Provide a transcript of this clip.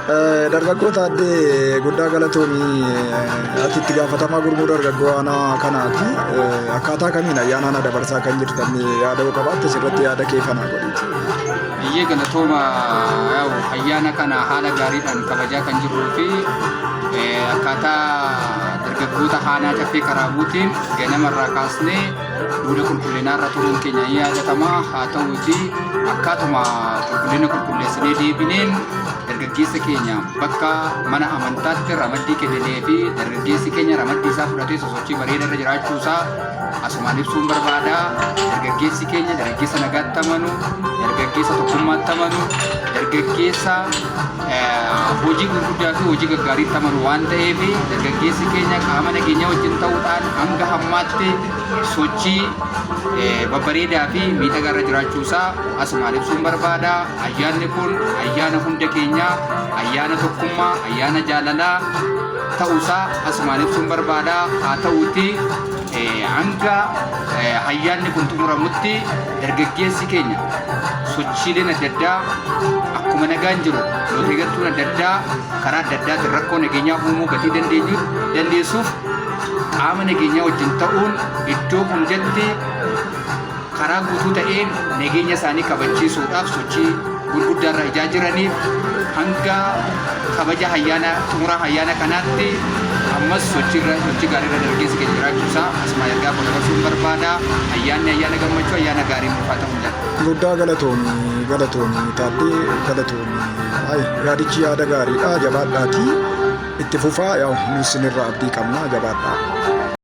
Dargaggoota addee guddaa galatoomii ati itti gaafatamaa gurmuu dargaggoo aanaa kanaati. Akkaataa kamiin ayyaana ana dabarsaa kan jirtan yaada qabaatte sirratti yaada kee kanaa godhiiti. Iyyee galatooma ayyaana kana haala gaariidhaan kabajaa kan jirruu fi akkaataa dargaggoota aanaa caffee karaabuutiin ganamarraa kaasnee duula qulqullinaarra turuun keenya ni yaadatama. Haa ta'uuti akkaatuma qulqullina qulqulleessinee deebineen dargaggeessa keenya bakka mana amantaatti ramaddii kennee fi dargaggeessi keenya ramaddii isaa fudhatee sosochii bareedaa irra jiraachuusaa asumaan ibsuun barbaada. Dargaggeessi keenya dargaggeessa nagaatti amanu, dargaggeessa tokkummaatti amanu, dargaggeessa hojii gurguddaa fi hojii gaggaariitti amanu waan ta'eef dargaggeessi keenya qaama nageenyaa wajjin ta'uudhaan hanga hammaatti sochii babbareedaa fi miidhagaa irra jiraachuusaa asumaan ibsuun barbaada. Ayyaanni kun ayyaana hunda keenyaa, ayyaana tokkummaa, ayyaana jaalalaa ta'uusaa asumaan ibsuun barbaada. Haa ta'uuti hanga ayyaanni kun xumuramutti dargaggeessi keenya sochiileen adda addaa akkuma nagaan jiru lootee galtuun adda addaa karaa adda addaatiin rakkoo nageenyaa uumuu gatii dandeessuuf qaama nageenyaa wajjin ta'uun iddoo hundatti karaa guutuu ta'een nageenya isaanii kabachiisuudhaaf sochii gurguddaa irra ijaa jiraniif hanga kabaja xumuraa ayyaana kanaatti ammas sochii gaarii irra dargaggeessi keenya jiraachuusaa asuma ergaa kun dabarsuun barbaada. Ayyaanni ayyaana gammachuu, ayyaana gaarii nuuf haa ta'u. Guddaa galatoomii taaddee galatoomii. Yaadichi yaada gaariidha, jabaadhaatii itti fufaa nus isinirraa abdii qabna, jabaadhaa.